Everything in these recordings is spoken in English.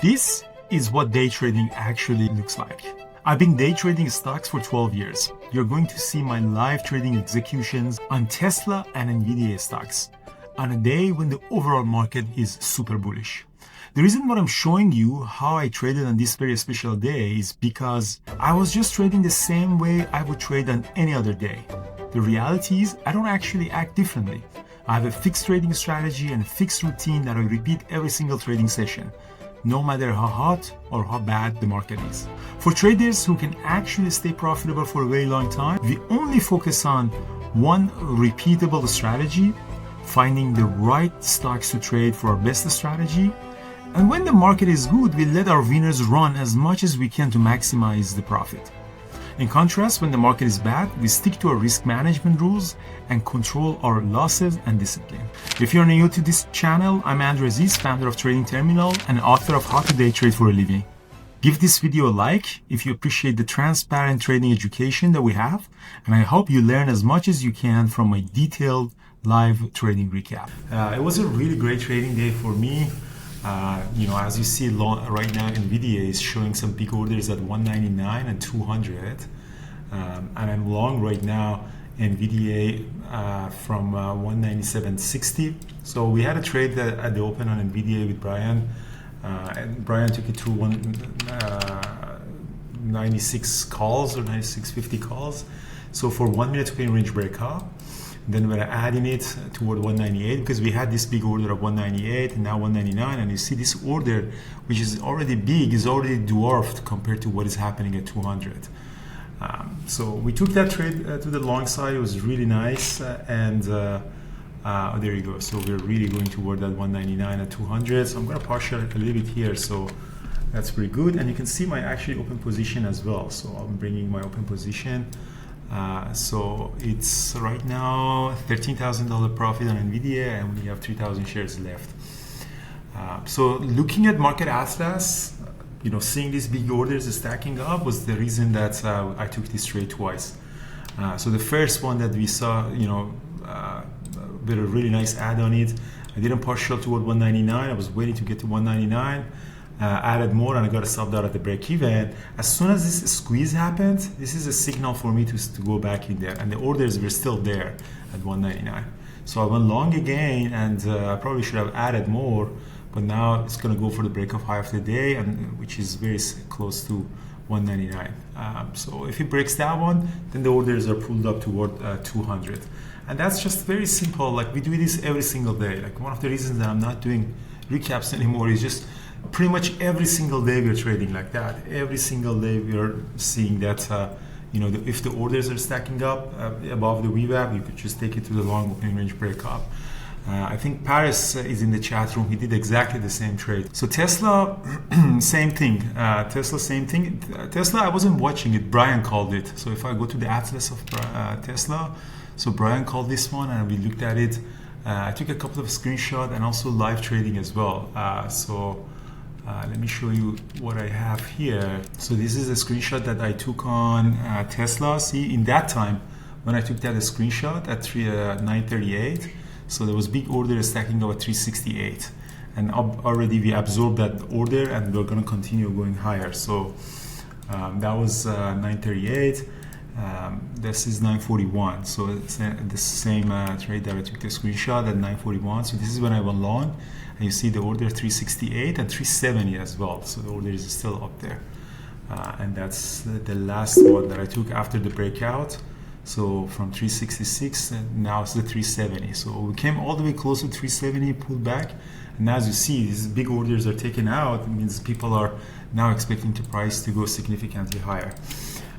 This is what day trading actually looks like. I've been day trading stocks for 12 years. You're going to see my live trading executions on Tesla and Nvidia stocks on a day when the overall market is super bullish. The reason why I'm showing you how I traded on this very special day is because I was just trading the same way I would trade on any other day. The reality is I don't actually act differently. I have a fixed trading strategy and a fixed routine that I repeat every single trading session, no matter how hot or how bad the market is. For traders who can actually stay profitable for a very long time, we only focus on one repeatable strategy, finding the right stocks to trade for our best strategy. And when the market is good, we let our winners run as much as we can to maximize the profit. In contrast, when the market is bad, we stick to our risk management rules and control our losses and discipline. If you're new to this channel, I'm Andrew Aziz, founder of Trading Terminal and author of How to Day Trade for a Living. Give this video a like if you appreciate the transparent trading education that we have, and I hope you learn as much as you can from my detailed live trading recap. It was a really great trading day for me. As you see right now, Nvidia is showing some big orders at 199 and 200. And I'm long right now Nvidia from 197.60. So we had a trade at the open on Nvidia with Brian. And Brian took it to 96 calls or 96.50 calls. So for 1 minute opening range breakout. Then we're adding it toward 198 because we had this big order of 198 and now 199, and you see this order, which is already big, is already dwarfed compared to what is happening at 200. So we took that trade to the long side. It was really nice, and there you go. So we're really going toward that 199 at 200. So I'm going to partial a little bit here. So that's pretty good, and you can see my actually open position as well. So I'm bringing my open position. So it's right now $13,000 profit on Nvidia, and we have 3,000 shares left. So looking at market atlas, seeing these big orders stacking up was the reason that I took this trade twice. So the first one that we saw, with a really nice add on it, I didn't partial toward 199. I was waiting to get to 199. Added more, and I got a stop out at the break even. As soon as this squeeze happened, this is a signal for me to go back in there, and the orders were still there at 199. So I went long again, and I probably should have added more, but now it's going to go for the break of high of the day, and which is very close to 199. So if it breaks that one, then the orders are pulled up toward 200, and that's just very simple. Like, we do this every single day. Like, one of the reasons that I'm not doing recaps anymore is just pretty much every single day we're trading like that. Every single day we're seeing that, if the orders are stacking up above the VWAP, you could just take it to the long opening range breakup. I think Paris is in the chat room. He did exactly the same trade. So Tesla, same thing. Tesla, I wasn't watching it. Brian called it. So if I go to the atlas of Tesla, so Brian called this one, and we looked at it. I took a couple of screenshots and also live trading as well. Let me show you what I have here. So this is a screenshot that I took on Tesla. See, in that time, when I took that screenshot at 938, so there was big order stacking up at 368. And already we absorbed that order, and we're going to continue going higher. So that was 938. This is 941. So it's the same trade that I took the screenshot at 941. So this is when I went long. And you see the order 368 and 370 as well. So the order is still up there. And that's the last one that I took after the breakout. So from 366, and now it's the 370. So we came all the way close to 370, pulled back. And as you see, these big orders are taken out. It means people are now expecting the price to go significantly higher.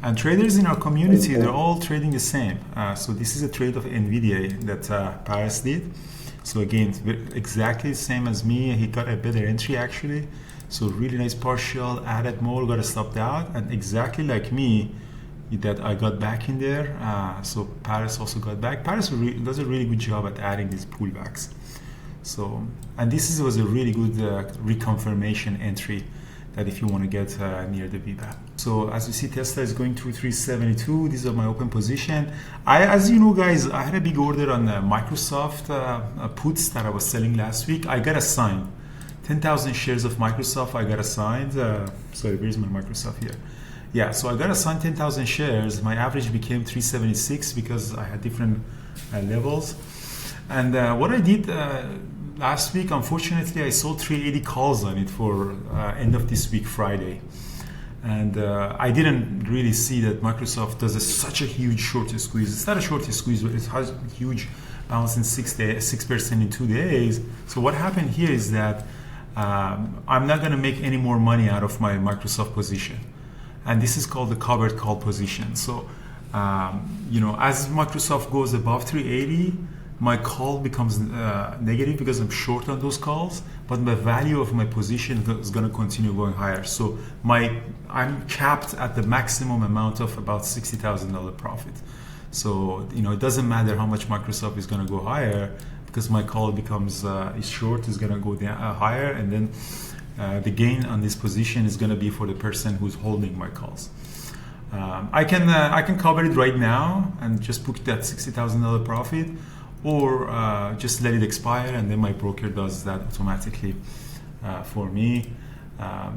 And traders in our community, they're all trading the same. So this is a trade of Nvidia that Paris did. So again, exactly the same as me. He got a better entry actually. So really nice partial, added more, got stopped out, and exactly like me, that I got back in there. So Paris also got back. Paris does a really good job at adding these pullbacks. So, and this was a really good reconfirmation entry that if you want to get near the VWAP. So as you see, Tesla is going through 372. These are my open position. As you know, guys, I had a big order on Microsoft puts that I was selling last week. I got a sign 10,000 shares of Microsoft I got assigned. Sorry, where's my Microsoft here? Yeah, so I got assigned 10,000 shares. My average became 376 because I had different levels. And what I did last week, unfortunately, I sold 380 calls on it for end of this week, Friday. And I didn't really see that Microsoft does such a huge short squeeze. It's not a short squeeze, but it has a huge bounce in 6% in 2 days. So what happened here is that I'm not going to make any more money out of my Microsoft position. And this is called the covered call position. So, as Microsoft goes above 380, my call becomes negative because I'm short on those calls, but the value of my position is going to continue going higher. So I'm capped at the maximum amount of about $60,000 profit. So it doesn't matter how much Microsoft is going to go higher because my call becomes is short, is going to go down, higher, and then the gain on this position is going to be for the person who's holding my calls. I can cover it right now and just book that $60,000 profit, or just let it expire and then my broker does that automatically for me.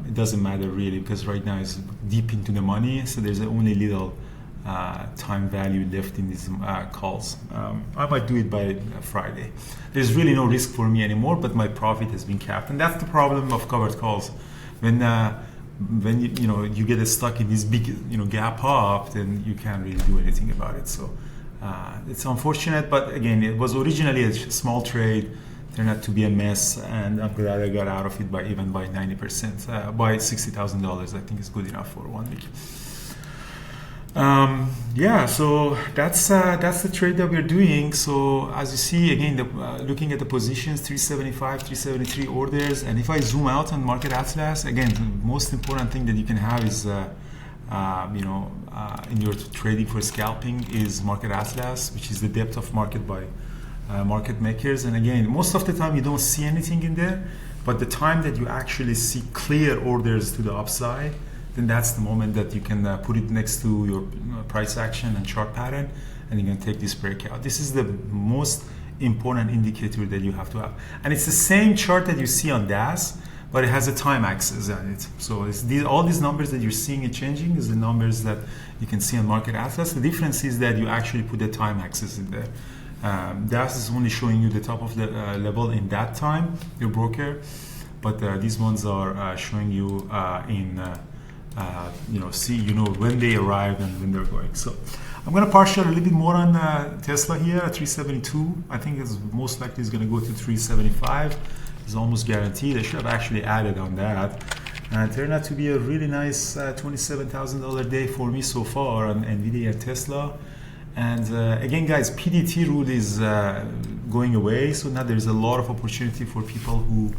It doesn't matter really because right now it's deep into the money, so there's only little time value left in these calls. I might do it by Friday. There's really no risk for me anymore, but my profit has been capped, and that's the problem of covered calls. When you get stuck in this big gap up, then you can't really do anything about it. So it's unfortunate, but again, it was originally a small trade, turned out to be a mess, and I'm glad I got out of it by 90%, by $60,000. I think is good enough for 1 week. So that's the trade that we're doing. So as you see, again, looking at the positions, 375, 373 orders, and if I zoom out on Market Atlas, again, the most important thing that you can have is in your trading for scalping is Market Atlas, which is the depth of market by market makers. And again, most of the time you don't see anything in there, but the time that you actually see clear orders to the upside, then that's the moment that you can put it next to your price action and chart pattern, and you can take this breakout. This is the most important indicator that you have to have. And it's the same chart that you see on DAS, but it has a time axis on it. So all these numbers that you're seeing it changing is the numbers that you can see on Market Atlas. The difference is that you actually put the time axis in there. DAS is only showing you the top of the level in that time, your broker, but these ones are showing you in when they arrive and when they're going. So I'm going to partial a little bit more on Tesla here at 372. I think it's most likely is going to go to 375. It's almost guaranteed. I should have actually added on that. And it turned out to be a really nice $27,000 day for me so far on Nvidia and Tesla. And again, guys, PDT rule is going away. So now there's a lot of opportunity for people who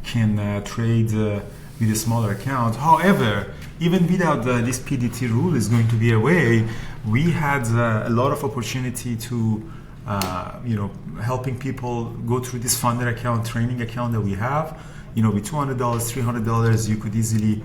can trade with a smaller account. However, even without this PDT rule is going to be away, we had a lot of opportunity to helping people go through this funder account, training account that we have. With $200, $300, you could easily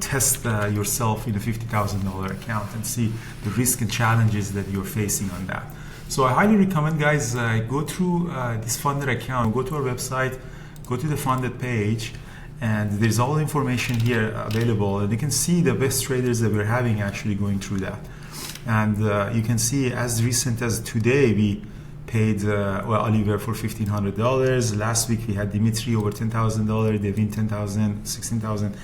test yourself in a $50,000 account and see the risk and challenges that you're facing on that. So I highly recommend, guys, go through this funder account, go to our website, go to the funded page, and there's all the information here available, and you can see the best traders that we're having actually going through that. And you can see as recent as today, we paid Oliver for $1,500. Last week we had Dimitri over $10,000, Devin $10,000, $16,000.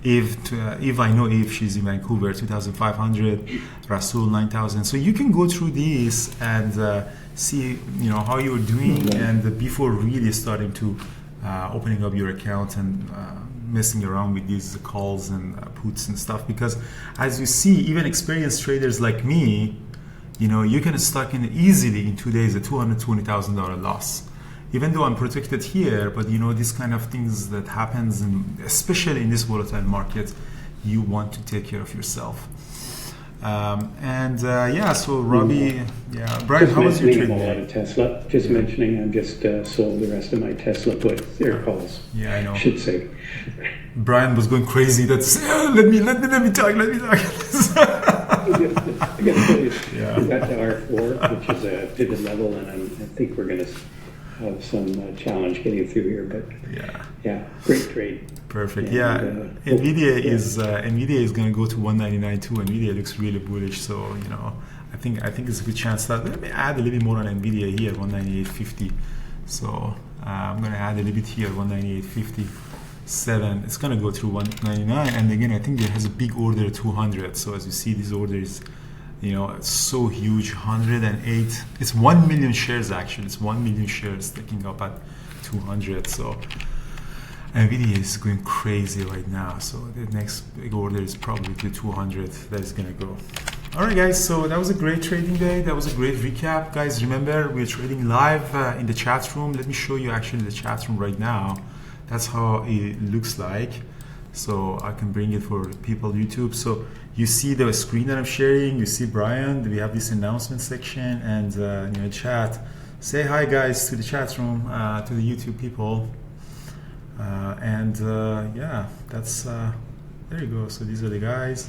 Eve, I know Eve, she's in Vancouver, $2,500. Rasul $9,000. So you can go through these and see how you're doing, and before really starting to opening up your account and messing around with these calls and puts and stuff, because as you see, even experienced traders like me, you can stuck in easily in 2 days a $220,000 loss. Even though I'm protected here, but these kind of things that happens, and especially in this volatile market, you want to take care of yourself. So Robbie, Brian, how was your trade? Just mentioning a lot of Tesla. Just mentioning, I'm just sold the rest of my Tesla puts. Their calls. Yeah, I know. Should say. Brian was going crazy. That's let me talk. I got to tell you, we got to R4, which is a pivot level, and I think we're going to have some challenge getting through here, but Yeah. yeah, great trade. Perfect. And, Yeah. Nvidia yeah. is going to go to 199 too. Nvidia looks really bullish. So, you know, I think it's a good chance that let me add a little bit more on Nvidia here, 198.50. So I'm going to add a little bit here, 198.57. It's going to go through 199. And again, I think there has a big order at 200. So as you see, this order is, you know, it's so huge, 108. It's 1 million shares actually. It's 1 million shares taking up at 200. So Nvidia is going crazy right now. So the next big order is probably to 200 that is going to go. All right, guys. So that was a great trading day. That was a great recap, guys. Remember, we're trading live in the chat room. Let me show you actually the chat room right now. That's how it looks like. So I can bring it for people YouTube. So you see the screen that I'm sharing. You see Brian. We have this announcement section and you know, chat. Say hi, guys, to the chat room, to the YouTube people. Yeah, that's there you go. So these are the guys,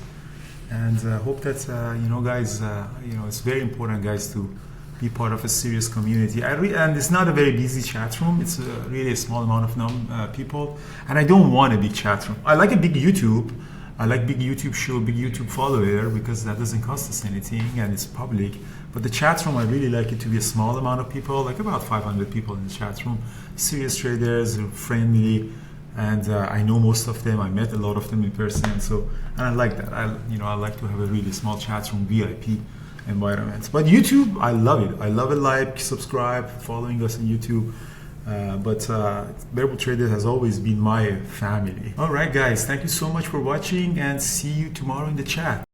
and hope that you know, guys, you know, it's very important, guys, to be part of a serious community. And it's not a very busy chat room. It's really a small amount of people, and I don't want a big chat room. I like a big YouTube. I like big YouTube show, big YouTube follower, because that doesn't cost us anything and it's public. But the chat room, I really like it to be a small amount of people, like about 500 people in the chat room. Serious traders, friendly, and I know most of them. I met a lot of them in person, so and I like that. I like to have a really small chat room, VIP environment. But YouTube, I love it. I love it. Like, subscribe, following us on YouTube. Variable Trader has always been my family. All right, guys, thank you so much for watching, and see you tomorrow in the chat.